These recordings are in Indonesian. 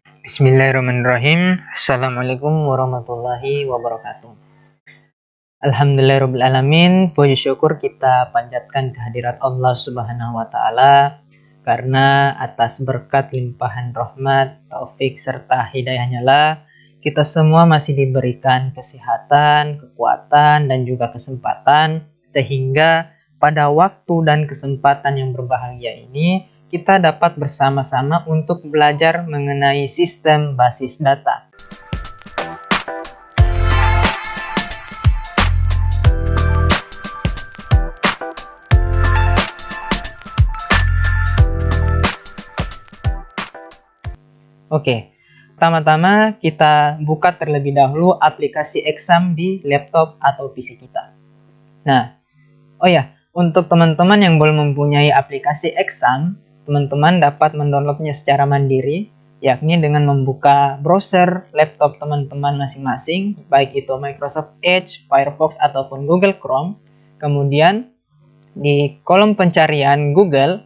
Bismillahirrahmanirrahim. Assalamualaikum warahmatullahi wabarakatuh. Alhamdulillahirrahmanirrahim. Puji syukur kita panjatkan kehadirat Allah Subhanahu wa Ta'ala, karena atas berkat limpahan rahmat, taufik serta hidayahnya lah kita semua masih diberikan kesehatan, kekuatan dan juga kesempatan, sehingga pada waktu dan kesempatan yang berbahagia ini kita dapat bersama-sama untuk belajar mengenai sistem basis data. Oke, pertama-tama kita buka terlebih dahulu aplikasi Exam di laptop atau PC kita. Nah, untuk teman-teman yang belum mempunyai aplikasi Exam, teman-teman dapat mendownloadnya secara mandiri, yakni dengan membuka browser laptop teman-teman masing-masing, baik itu Microsoft Edge, Firefox, ataupun Google Chrome. Kemudian di kolom pencarian Google,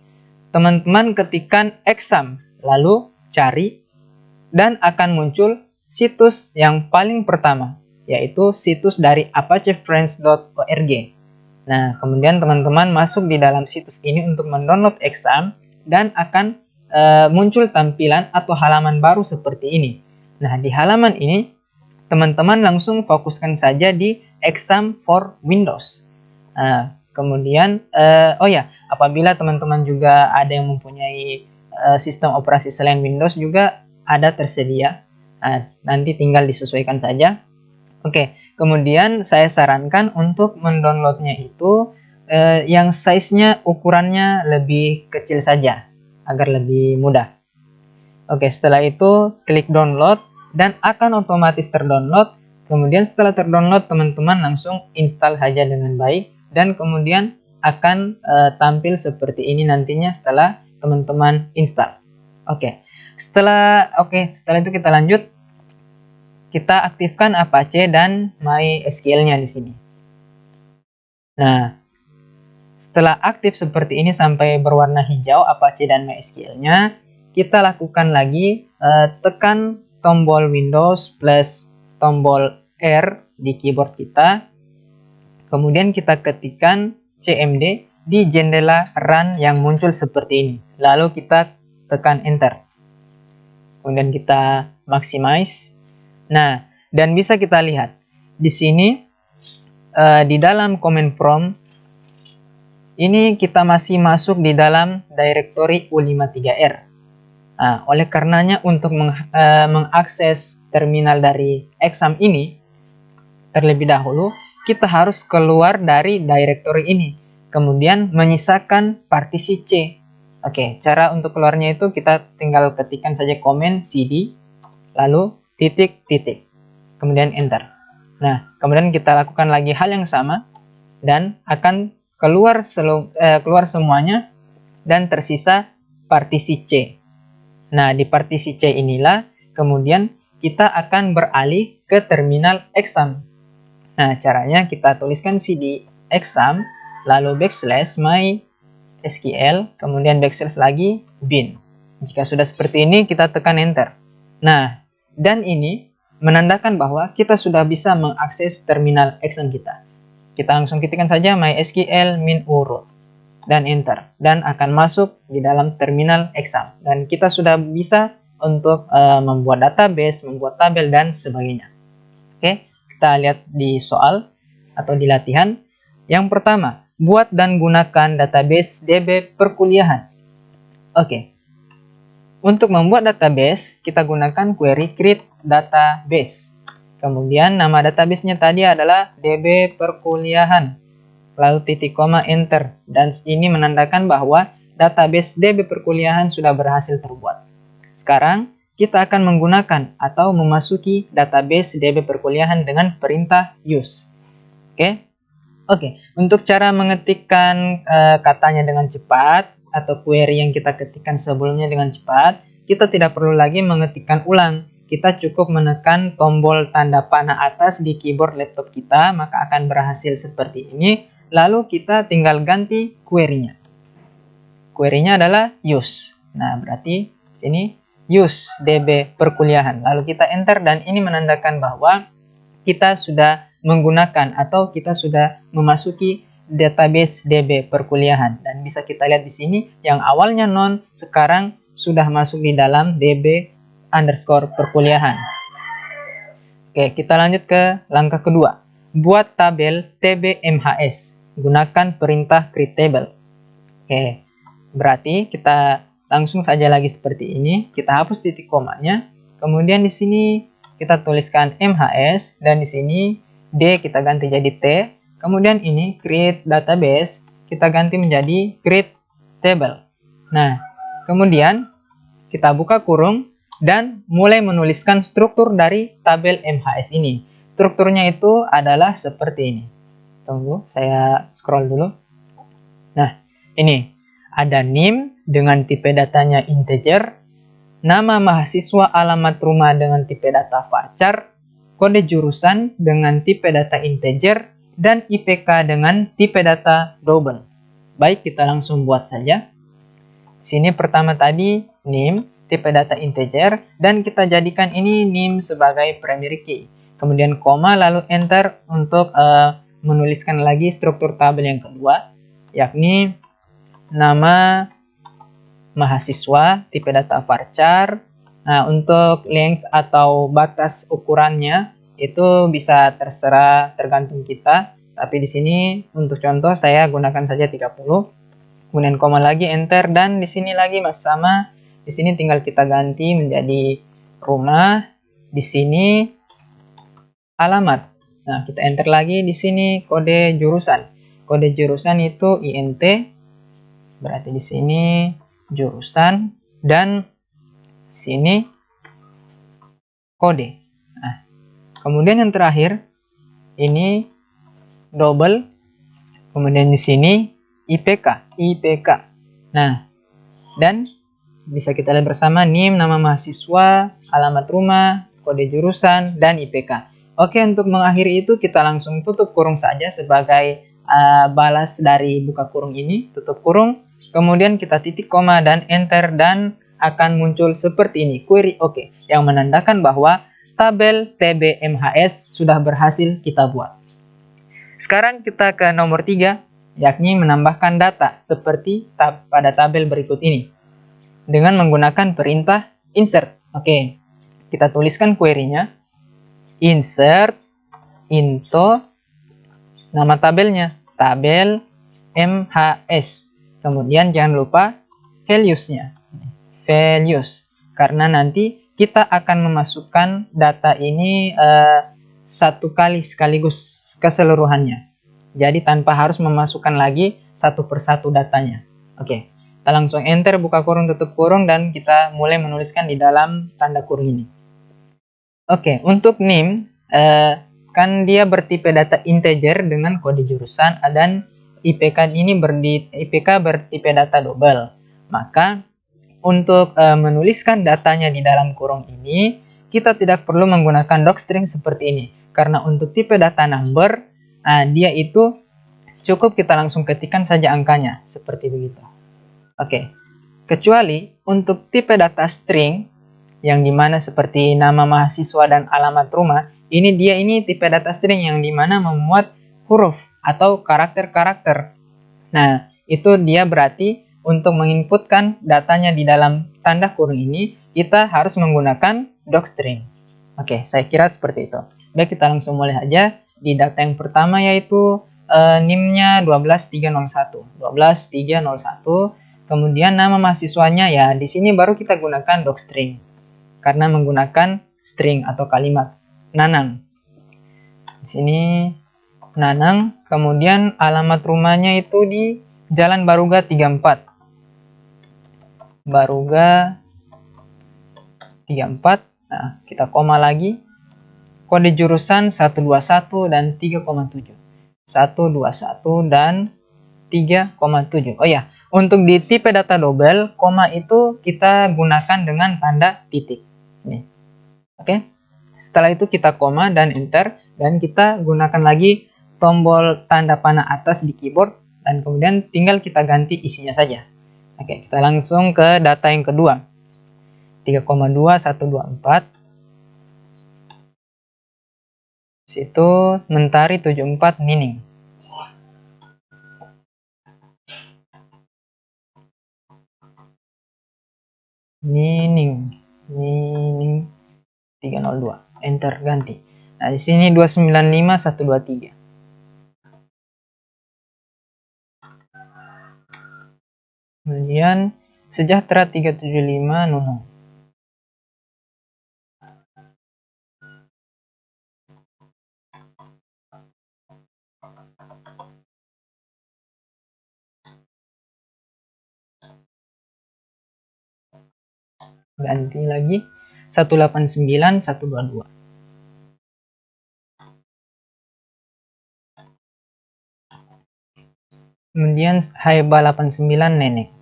teman-teman ketikkan Exam, lalu cari, dan akan muncul situs yang paling pertama, yaitu situs dari apachefriends.org. Nah, kemudian teman-teman masuk di dalam situs ini untuk mendownload Exam, dan akan muncul tampilan atau halaman baru seperti ini. Nah, di halaman ini teman-teman langsung fokuskan saja di Exam for Windows. Nah, kemudian apabila teman-teman juga ada yang mempunyai sistem operasi selain Windows, juga ada tersedia. Nah, nanti tinggal disesuaikan saja. Oke, kemudian saya sarankan untuk mendownloadnya itu yang size-nya, ukurannya lebih kecil saja, agar lebih mudah. Oke, setelah itu klik download dan akan otomatis terdownload. Kemudian setelah terdownload, teman-teman langsung install saja dengan baik, dan kemudian akan tampil seperti ini nantinya setelah teman-teman install. Setelah itu kita lanjut. Kita aktifkan Apache dan MySQL-nya di sini. Nah, setelah aktif seperti ini sampai berwarna hijau Apache dan MySQL-nya, kita lakukan lagi tekan tombol Windows plus tombol R di keyboard kita. Kemudian kita ketikkan CMD di jendela run yang muncul seperti ini. Lalu kita tekan enter. Kemudian kita maximize. Nah, dan bisa kita lihat di sini di dalam command prompt ini kita masih masuk di dalam directory U53R. Nah, oleh karenanya untuk mengakses terminal dari Exam ini terlebih dahulu kita harus keluar dari directory ini, kemudian menyisakan partisi C. Cara untuk keluarnya itu kita tinggal ketikkan saja command cd lalu titik, kemudian enter. Nah, kemudian kita lakukan lagi hal yang sama, dan akan keluar semuanya, dan tersisa partisi C. Nah, di partisi C inilah kemudian kita akan beralih ke terminal Exam. Nah, caranya kita tuliskan cd Exam, lalu backslash MySQL, kemudian backslash lagi bin. Jika sudah seperti ini, kita tekan enter. Nah, dan ini menandakan bahwa kita sudah bisa mengakses terminal Exam kita. Kita langsung ketikkan saja MySQL min root dan enter, dan akan masuk di dalam terminal Exam. Dan kita sudah bisa untuk membuat database, membuat tabel, dan sebagainya. Oke, kita lihat di soal atau di latihan. Yang pertama, buat dan gunakan database DB perkuliahan. Untuk membuat database, kita gunakan query create database. Kemudian nama database-nya tadi adalah DB perkuliahan. Lalu titik koma enter. Dan ini menandakan bahwa database DB perkuliahan sudah berhasil terbuat. Sekarang kita akan menggunakan atau memasuki database DB perkuliahan dengan perintah use. Untuk cara mengetikkan katanya dengan cepat, atau query yang kita ketikkan sebelumnya dengan cepat, kita tidak perlu lagi mengetikkan ulang. Kita cukup menekan tombol tanda panah atas di keyboard laptop kita, maka akan berhasil seperti ini. Lalu kita tinggal ganti query-nya. Query-nya adalah use. Nah, berarti sini use DB perkuliahan. Lalu kita enter dan ini menandakan bahwa kita sudah menggunakan atau kita sudah memasuki database DB perkuliahan. Dan bisa kita lihat di sini yang awalnya non sekarang sudah masuk di dalam DB underscore perkuliahan. Oke, kita lanjut ke langkah kedua. Buat tabel TBMHS. Gunakan perintah create table. Oke, berarti kita langsung saja lagi seperti ini. Kita hapus titik komanya. Kemudian di sini kita tuliskan MHS dan di sini D kita ganti jadi T. Kemudian ini create database kita ganti menjadi create table. Nah, kemudian kita buka kurung dan mulai menuliskan struktur dari tabel MHS ini. Strukturnya itu adalah seperti ini. Tunggu, saya scroll dulu. Nah, ini ada NIM dengan tipe datanya integer, nama mahasiswa alamat rumah dengan tipe data varchar, kode jurusan dengan tipe data integer, dan IPK dengan tipe data double. Baik, kita langsung buat saja. Sini pertama tadi NIM tipe data integer dan kita jadikan ini NIM sebagai primary key. Kemudian koma lalu enter untuk menuliskan lagi struktur tabel yang kedua, yakni nama mahasiswa tipe data varchar. Nah, untuk length atau batas ukurannya itu bisa terserah tergantung kita. Tapi di sini untuk contoh saya gunakan saja 30. Kemudian koma lagi enter dan di sini lagi masih sama. Di sini tinggal kita ganti menjadi rumah, di sini alamat. Nah, kita enter lagi di sini kode jurusan. Kode jurusan itu INT. Berarti di sini jurusan dan sini kode. Nah, kemudian yang terakhir ini double. Kemudian di sini IPK. Nah, dan bisa kita lihat bersama NIM, nama mahasiswa, alamat rumah, kode jurusan, dan IPK. Oke, untuk mengakhiri itu kita langsung tutup kurung saja sebagai balas dari buka kurung ini. Tutup kurung, kemudian kita titik koma dan enter dan akan muncul seperti ini, query oke, yang menandakan bahwa tabel TBMHS sudah berhasil kita buat. Sekarang kita ke nomor 3, yakni menambahkan data seperti pada tabel berikut ini dengan menggunakan perintah insert. Oke, kita tuliskan query-nya. Insert into nama tabelnya, tabel MHS. Kemudian jangan lupa values-nya. Values. Karena nanti kita akan memasukkan data ini satu kali sekaligus keseluruhannya. Jadi tanpa harus memasukkan lagi satu persatu datanya. Oke. Kita langsung enter, buka kurung, tutup kurung, dan kita mulai menuliskan di dalam tanda kurung ini. Oke, untuk NIM, kan dia bertipe data integer dengan kode jurusan, dan IPK ini IPK bertipe data double. Maka, untuk menuliskan datanya di dalam kurung ini, kita tidak perlu menggunakan docstring seperti ini. Karena untuk tipe data number, dia itu cukup kita langsung ketikkan saja angkanya, seperti begitu. Oke, kecuali untuk tipe data string yang dimana seperti nama mahasiswa dan alamat rumah, ini tipe data string yang dimana memuat huruf atau karakter-karakter. Nah, itu dia berarti untuk menginputkan datanya di dalam tanda kurung ini, kita harus menggunakan docstring. Oke, saya kira seperti itu. Baik, kita langsung mulai aja di data yang pertama yaitu NIM-nya 12301. 12301. Kemudian nama mahasiswanya ya di sini baru kita gunakan docstring karena menggunakan string atau kalimat Nanang. Di sini Nanang, kemudian alamat rumahnya itu di Jalan Baruga 34. Baruga 34. Nah, kita koma lagi. Kode jurusan 121 dan 3,7. 121 dan 3,7. Oh ya, untuk di tipe data double, koma itu kita gunakan dengan tanda titik. Nih. Oke. Setelah itu kita koma dan enter dan kita gunakan lagi tombol tanda panah atas di keyboard dan kemudian tinggal kita ganti isinya saja. Oke, kita langsung ke data yang kedua. 3,2124. Situ Mentari 74 Nining. Nining 302. Enter, ganti. Nah, di sini 295123. Kemudian Sejahtera 375 Nunung. Ganti lagi 189122. Kemudian Haiba 89 Nenek.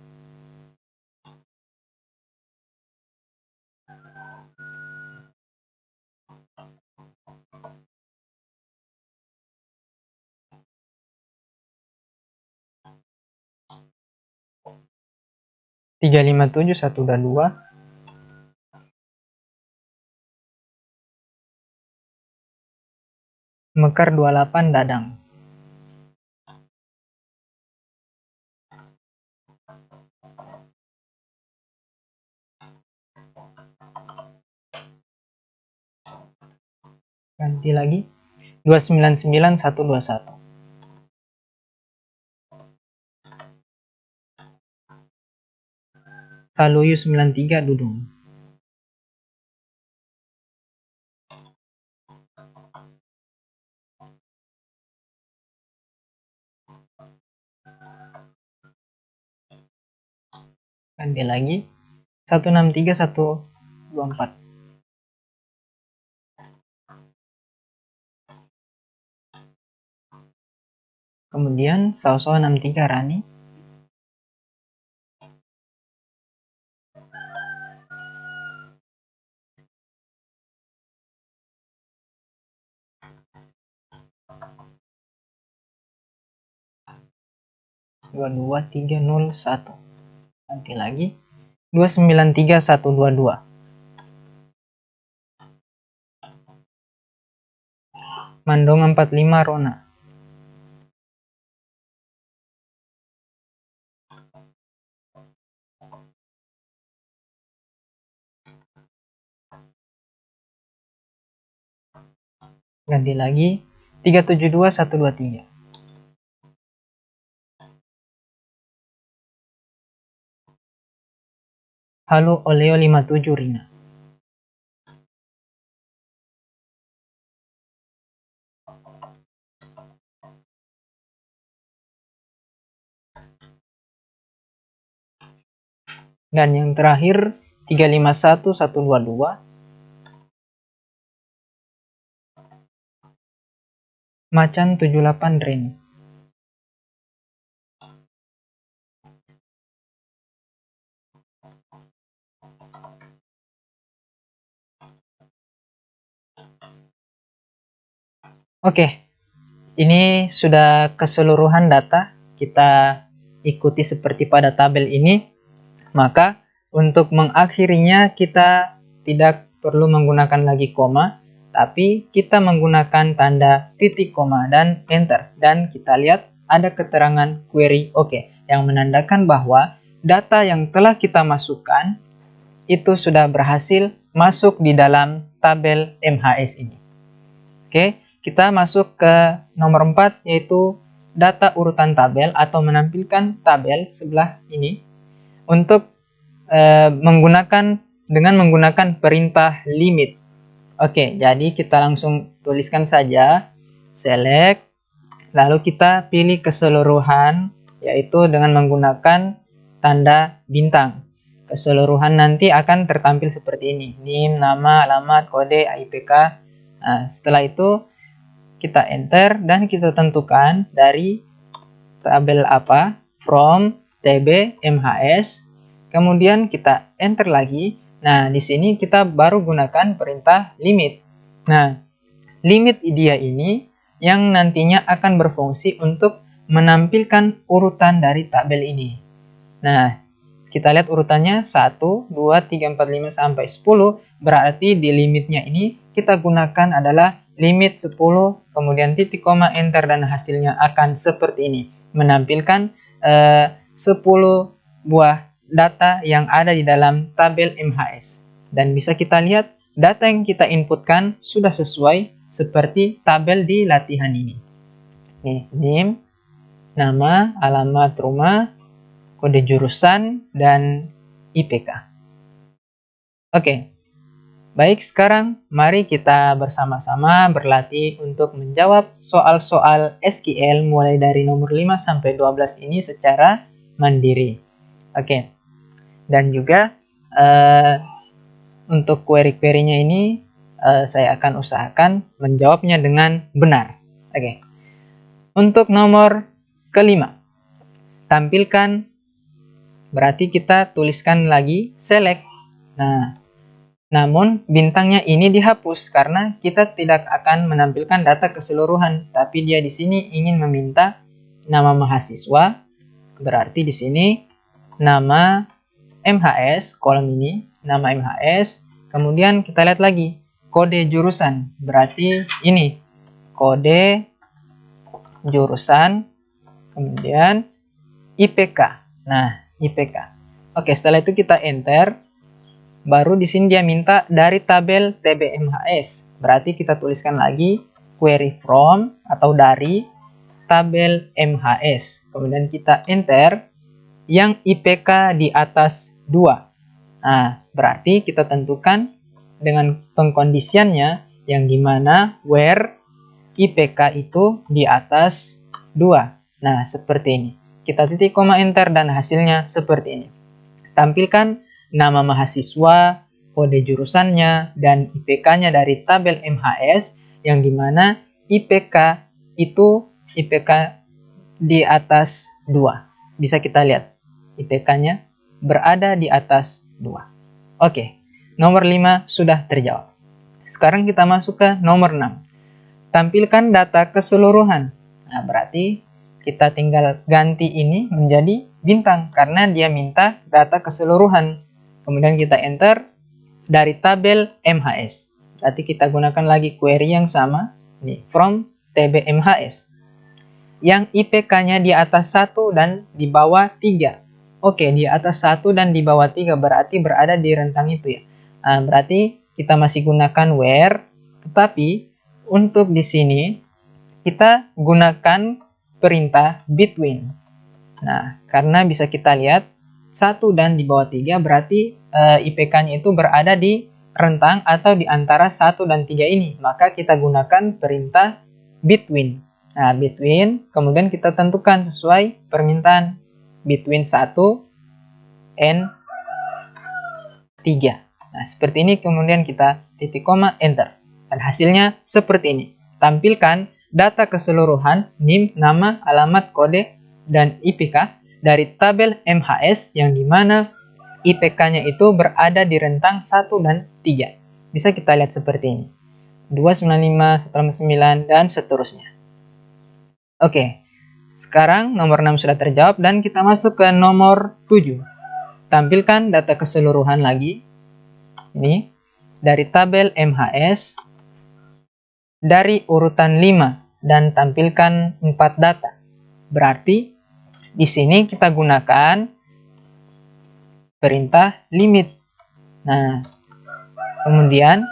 Tiga lima tujuh satu dua. Mekar 28 Dadang. Ganti lagi 299121. Saluyu 93 Dudung. Ganti lagi 163124. Kemudian Sauso 63 Rani. Dua 23001. Ganti lagi 293122. Mandong 45 Rona. Ganti lagi 372123. Halo Oleo 57 Rina. Dan yang terakhir 351122. Macan 78 Ren. Oke, ini sudah keseluruhan data. Kita ikuti seperti pada tabel ini. Maka untuk mengakhirinya kita tidak perlu menggunakan lagi koma, tapi kita menggunakan tanda titik koma dan enter. Dan kita lihat ada keterangan query oke, yang menandakan bahwa data yang telah kita masukkan itu sudah berhasil masuk di dalam tabel MHS ini. Oke, kita masuk ke nomor 4, yaitu data urutan tabel atau menampilkan tabel sebelah ini untuk menggunakan perintah limit. Oke, jadi kita langsung tuliskan saja select, lalu kita pilih keseluruhan, yaitu dengan menggunakan tanda bintang. Keseluruhan nanti akan tertampil seperti ini, NIM, nama, alamat, kode, IPK. Nah, setelah itu kita enter dan kita tentukan dari tabel apa, from TB MHS. Kemudian kita enter lagi. Nah, di sini kita baru gunakan perintah limit. Nah, limit dia ini yang nantinya akan berfungsi untuk menampilkan urutan dari tabel ini. Nah, kita lihat urutannya 1, 2, 3, 4, 5, sampai 10. Berarti di limitnya ini kita gunakan adalah limit 10, kemudian titik koma enter, dan hasilnya akan seperti ini. Menampilkan 10 buah data yang ada di dalam tabel MHS. Dan bisa kita lihat data yang kita inputkan sudah sesuai seperti tabel di latihan ini. Nih, NIM, nama, alamat rumah, kode jurusan, dan IPK. Oke, baik, sekarang mari kita bersama-sama berlatih untuk menjawab soal-soal SQL mulai dari nomor 5 sampai 12 ini secara mandiri. Oke, dan juga untuk query-query-nya ini saya akan usahakan menjawabnya dengan benar. Oke, untuk nomor kelima, tampilkan, berarti kita tuliskan lagi select. Nah, namun bintangnya ini dihapus karena kita tidak akan menampilkan data keseluruhan, tapi dia di sini ingin meminta nama mahasiswa. Berarti di sini nama MHS, kolom ini nama MHS. Kemudian kita lihat lagi kode jurusan, berarti ini kode jurusan, kemudian IPK. Nah, IPK. Oke, setelah itu kita enter. Baru di sini dia minta dari tabel TBMHS. Berarti kita tuliskan lagi query from atau dari tabel MHS. Kemudian kita enter yang IPK di atas 2. Nah, berarti kita tentukan dengan pengkondisiannya yang dimana where IPK itu di atas 2. Nah, seperti ini. Kita titik koma enter dan hasilnya seperti ini. Tampilkan nama mahasiswa, kode jurusannya, dan IPK-nya dari tabel MHS yang dimana IPK itu IPK di atas 2. Bisa kita lihat IPK-nya berada di atas 2. Oke, nomor 5 sudah terjawab. Sekarang kita masuk ke nomor 6. Tampilkan data keseluruhan. Nah, berarti kita tinggal ganti ini menjadi bintang karena dia minta data keseluruhan. Kemudian kita enter dari tabel MHS. Berarti kita gunakan lagi query yang sama. Nih, from TBMHS. Yang IPK-nya di atas 1 dan di bawah 3. Oke, di atas 1 dan di bawah 3 berarti berada di rentang itu ya. Nah, berarti kita masih gunakan where. Tetapi untuk di sini kita gunakan perintah between. Nah, karena bisa kita lihat 1 dan di bawah 3 berarti IPK-nya itu berada di rentang atau di antara 1 dan 3 ini. Maka kita gunakan perintah between. Nah, between, kemudian kita tentukan sesuai permintaan between 1 and 3. Nah, seperti ini, kemudian kita titik koma enter. Dan hasilnya seperti ini. Tampilkan data keseluruhan NIM, nama, alamat, kode, dan IPK dari tabel MHS yang dimana IPK-nya itu berada di rentang 1 dan 3. Bisa kita lihat seperti ini. 295, 189, dan seterusnya. Oke, sekarang nomor 6 sudah terjawab dan kita masuk ke nomor 7. Tampilkan data keseluruhan lagi. Ini dari tabel MHS dari urutan 5 dan tampilkan 4 data. Berarti di sini kita gunakan perintah limit. Nah, kemudian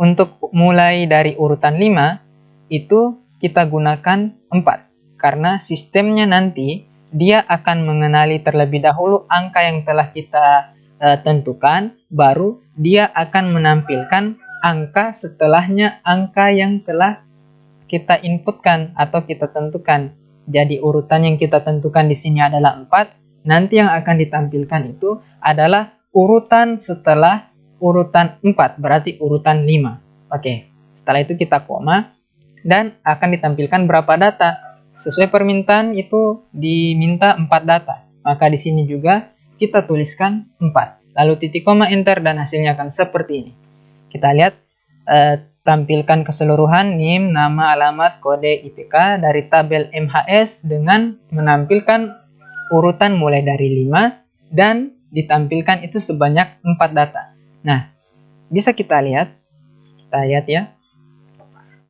untuk mulai dari urutan 5 itu kita gunakan 4 karena sistemnya nanti dia akan mengenali terlebih dahulu angka yang telah kita tentukan, baru dia akan menampilkan angka setelahnya angka yang telah kita inputkan atau kita tentukan. Jadi urutan yang kita tentukan di sini adalah 4. Nanti yang akan ditampilkan itu adalah urutan setelah urutan 4, berarti urutan 5. Oke, setelah itu kita koma dan akan ditampilkan berapa data. Sesuai permintaan itu diminta 4 data. Maka di sini juga kita tuliskan 4. Lalu titik koma enter dan hasilnya akan seperti ini. Kita lihat tampilkan keseluruhan NIM, nama, alamat, kode, IPK dari tabel MHS dengan menampilkan urutan mulai dari 5 dan ditampilkan itu sebanyak 4 data. Nah, bisa kita lihat ya.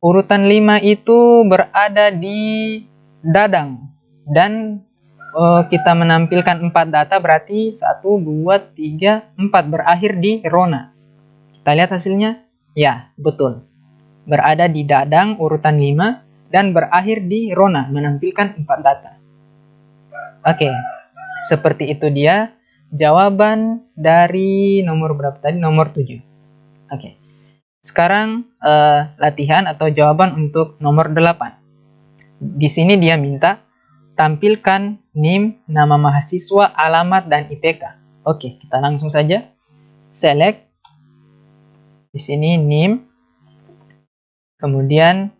Urutan 5 itu berada di Dadang dan kita menampilkan 4 data, berarti 1, 2, 3, 4 berakhir di Rona. Kita lihat hasilnya. Ya, betul. Berada di Dadang urutan 5 dan berakhir di Rona, menampilkan 4 data. Oke, seperti itu dia jawaban dari nomor berapa tadi? Nomor 7. Oke. Sekarang latihan atau jawaban untuk nomor 8. Di sini dia minta tampilkan NIM, nama mahasiswa, alamat, dan IPK. Oke, kita langsung saja select. Di sini NIM, kemudian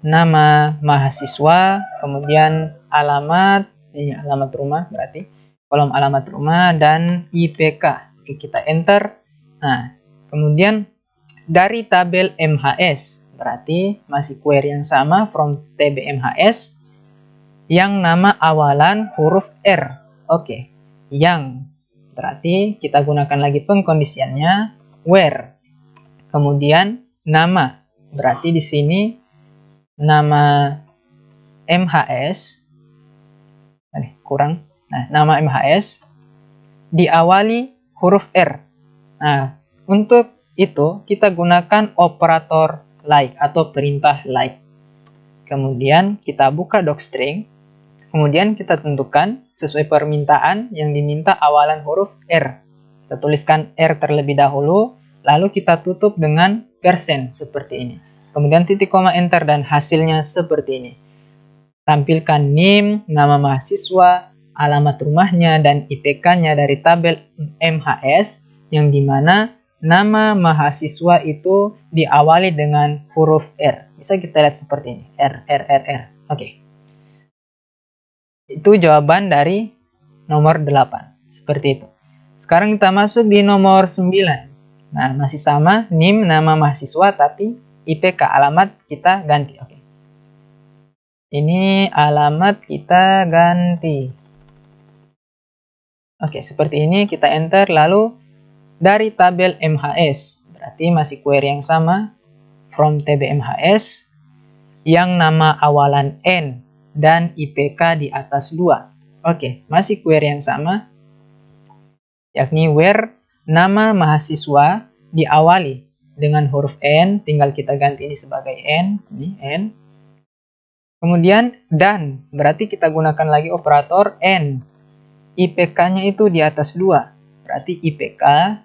nama mahasiswa, kemudian alamat, ini alamat rumah berarti, kolom alamat rumah, dan IPK. Oke, kita enter. Nah, kemudian dari tabel MHS, berarti masih query yang sama from TBMHS, yang nama awalan huruf R. Oke, yang berarti kita gunakan lagi pengkondisiannya where. Kemudian nama, berarti di sini nama MHS kurang. Nah, nama MHS diawali huruf R. Nah, untuk itu kita gunakan operator like atau perintah like. Kemudian kita buka docstring. Kemudian kita tentukan sesuai permintaan yang diminta awalan huruf R. Kita tuliskan R terlebih dahulu, lalu kita tutup dengan persen seperti ini. Kemudian titik koma enter dan hasilnya seperti ini. Tampilkan NIM, nama mahasiswa, alamat rumahnya, dan IPK-nya dari tabel MHS, yang dimana nama mahasiswa itu diawali dengan huruf R. Bisa kita lihat seperti ini, R. Oke. Itu jawaban dari nomor 8. Seperti itu. Sekarang kita masuk di nomor 9. Nah, masih sama, NIM, nama mahasiswa, tapi IPK, alamat kita ganti. Oke. Ini alamat kita ganti. Oke, seperti ini kita enter, lalu dari tabel MHS, berarti masih query yang sama, from TBMHS, yang nama awalan N dan IPK di atas 2. Oke, masih query yang sama, yakni where nama mahasiswa diawali dengan huruf N, tinggal kita ganti ini sebagai N, ini N. Kemudian dan, berarti kita gunakan lagi operator N. IPK-nya itu di atas 2, berarti IPK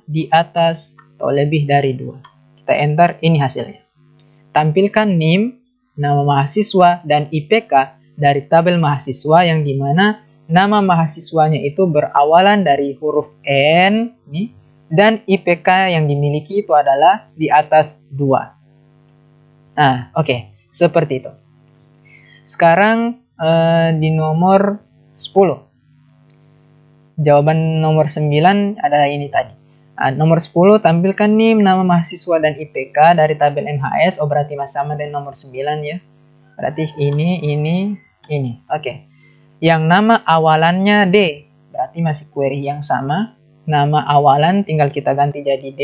di atas atau lebih dari 2. Kita enter, ini hasilnya. Tampilkan NIM, nama mahasiswa, dan IPK dari tabel mahasiswa, yang dimana nama mahasiswanya itu berawalan dari huruf N nih, dan IPK yang dimiliki itu adalah di atas 2. Nah, oke, seperti itu. Sekarang di nomor 10. Jawaban nomor 9 adalah ini tadi. Nah, nomor 10, tampilkan NIM, nama mahasiswa, dan IPK dari tabel MHS. Oh, berarti masih sama dengan nomor 9 ya. Berarti ini. Oke. Yang nama awalannya D, berarti masih query yang sama. Nama awalan tinggal kita ganti jadi D.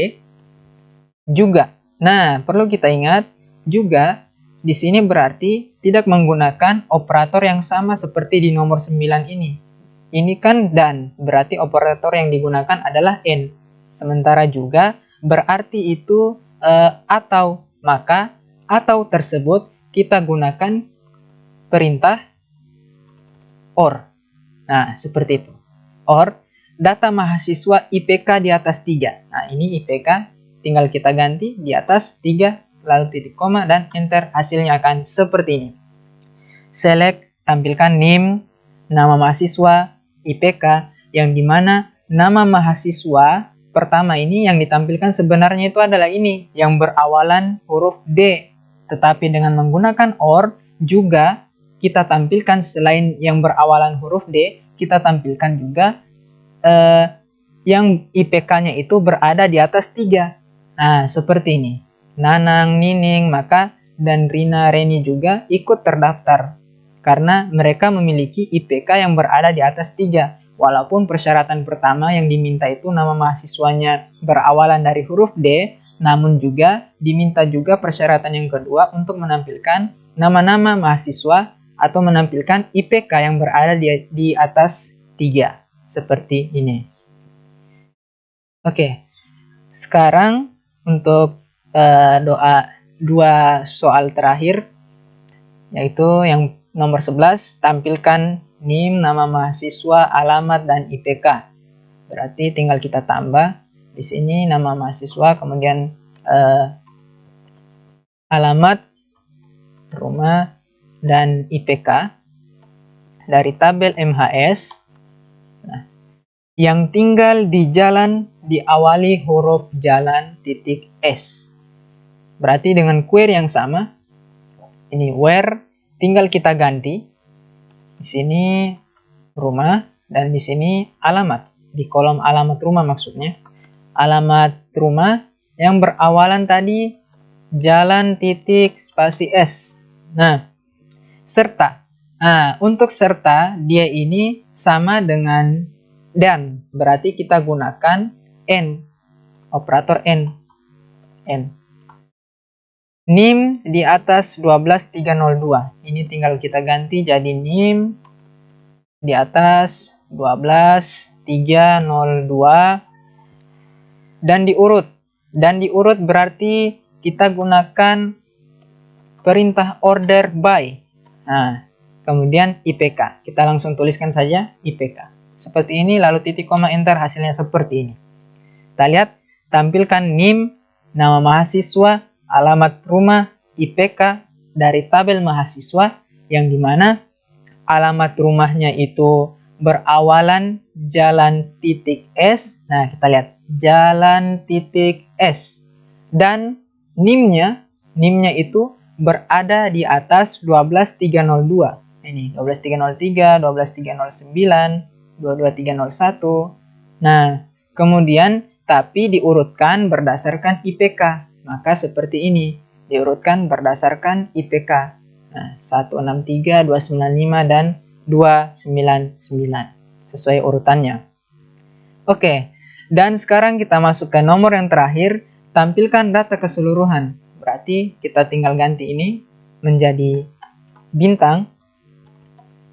Juga. Nah, perlu kita ingat juga di sini berarti tidak menggunakan operator yang sama seperti di nomor 9 ini. Ini kan dan, berarti operator yang digunakan adalah N. Sementara juga berarti itu atau, maka atau tersebut kita gunakan perintah OR. Nah, seperti itu. OR, data mahasiswa IPK di atas 3. Nah, ini IPK, tinggal kita ganti di atas 3, lalu titik koma, dan enter. Hasilnya akan seperti ini. Select, tampilkan NIM, nama mahasiswa, IPK, yang dimana nama mahasiswa pertama ini yang ditampilkan sebenarnya itu adalah ini, yang berawalan huruf D. Tetapi dengan menggunakan OR, juga kita tampilkan selain yang berawalan huruf D, kita tampilkan juga yang IPK-nya itu berada di atas 3. Nah, seperti ini. Nanang, Nining, maka, dan Rina, Reni juga ikut terdaftar. Karena mereka memiliki IPK yang berada di atas 3. walaupun persyaratan pertama yang diminta itu nama mahasiswanya berawalan dari huruf D, namun juga diminta juga persyaratan yang kedua untuk menampilkan nama-nama mahasiswa atau menampilkan IPK yang berada di atas 3, seperti ini. Oke, sekarang untuk dua soal terakhir, yaitu yang nomor 11, tampilkan NIM, nama mahasiswa, alamat, dan IPK. Berarti tinggal kita tambah di sini nama mahasiswa, kemudian alamat, rumah, dan IPK dari tabel MHS. Nah, yang tinggal di jalan diawali huruf jalan titik S. Berarti dengan query yang sama, ini where tinggal kita ganti. Di sini rumah dan di sini alamat. Di kolom alamat rumah maksudnya. Alamat rumah yang berawalan tadi jalan titik spasi S. Nah, serta. Nah, untuk serta dia ini sama dengan dan. Berarti kita gunakan N. Operator N. NIM di atas 12302. Ini tinggal kita ganti jadi NIM di atas 12302 dan diurut. Dan diurut berarti kita gunakan perintah order by. Nah, kemudian IPK. Kita langsung tuliskan saja IPK. Seperti ini, lalu titik koma enter, hasilnya seperti ini. Kita lihat, tampilkan NIM, nama mahasiswa, alamat rumah, IPK dari tabel mahasiswa, yang dimana alamat rumahnya itu berawalan jalan titik S. Nah, kita lihat jalan titik S. Dan NIM-nya itu berada di atas 12302. Ini 12303, 12309, 22301. Nah, kemudian tapi diurutkan berdasarkan IPK. Maka seperti ini, diurutkan berdasarkan IPK. Nah, 163, 295, dan 299. Sesuai urutannya. Oke, dan sekarang kita masuk ke nomor yang terakhir, tampilkan data keseluruhan. Berarti kita tinggal ganti ini menjadi bintang.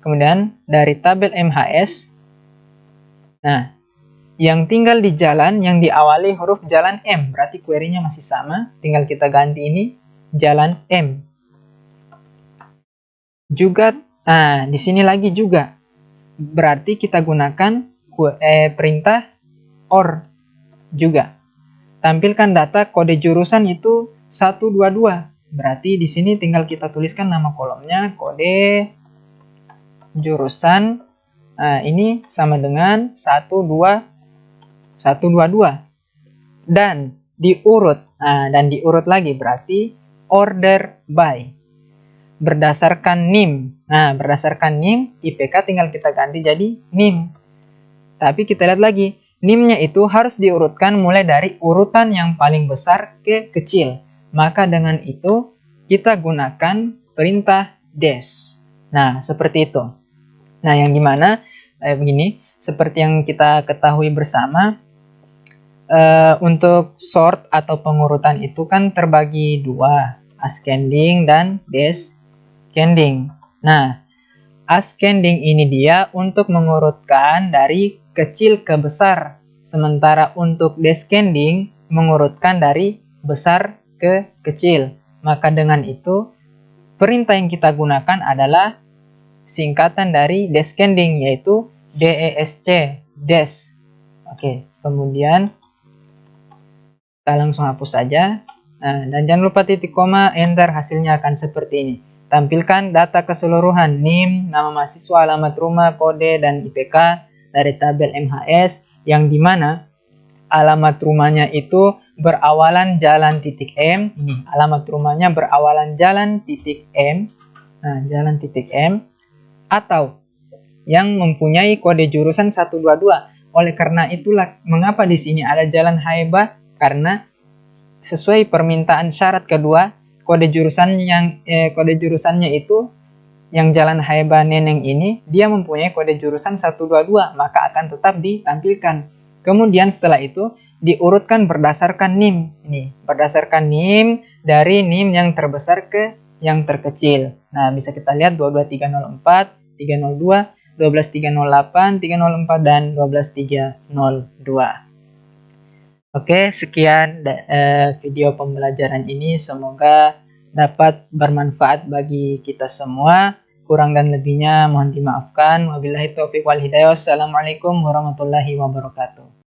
Kemudian dari tabel MHS. Nah, yang tinggal di jalan yang diawali huruf jalan M, berarti query-nya masih sama, tinggal kita ganti ini jalan M. Juga, nah di sini lagi juga, berarti kita gunakan perintah OR juga. Tampilkan data kode jurusan itu 122, berarti di sini tinggal kita tuliskan nama kolomnya kode jurusan. Nah, ini sama dengan 122 dan diurut. Nah, dan diurut lagi berarti order by berdasarkan NIM. Nah, berdasarkan NIM, IPK tinggal kita ganti jadi NIM. Tapi kita lihat lagi, NIM-nya itu harus diurutkan mulai dari urutan yang paling besar ke kecil. Maka dengan itu kita gunakan perintah dash. Nah, seperti itu. Nah, yang dimana begini, seperti yang kita ketahui bersama, untuk sort atau pengurutan itu kan terbagi dua, ascending dan descending. Nah, ascending ini dia untuk mengurutkan dari kecil ke besar, sementara untuk descending mengurutkan dari besar ke kecil. Maka dengan itu perintah yang kita gunakan adalah singkatan dari descending, yaitu DESC, dash. Oke, kemudian kita langsung hapus saja. Nah, dan jangan lupa titik koma, enter, hasilnya akan seperti ini. Tampilkan data keseluruhan NIM, nama mahasiswa, alamat rumah, kode, dan IPK dari tabel MHS, yang dimana alamat rumahnya itu berawalan jalan titik M. Ini alamat rumahnya berawalan jalan titik M. Nah, jalan titik M. Atau yang mempunyai kode jurusan 122. Oleh karena itulah mengapa di sini ada jalan Haeba, karena sesuai permintaan syarat kedua, kode jurusannya itu yang jalan Haeba Neneng ini dia mempunyai kode jurusan 122, maka akan tetap ditampilkan. Kemudian setelah itu diurutkan berdasarkan NIM. Ini berdasarkan NIM dari NIM yang terbesar ke yang terkecil. Nah, bisa kita lihat 22304, 302, 12308, 304 dan 12302. Oke, sekian video pembelajaran ini. Semoga dapat bermanfaat bagi kita semua. Kurang dan lebihnya mohon dimaafkan. Wabillahi taufiq wal hidayah. Wassalamualaikum warahmatullahi wabarakatuh.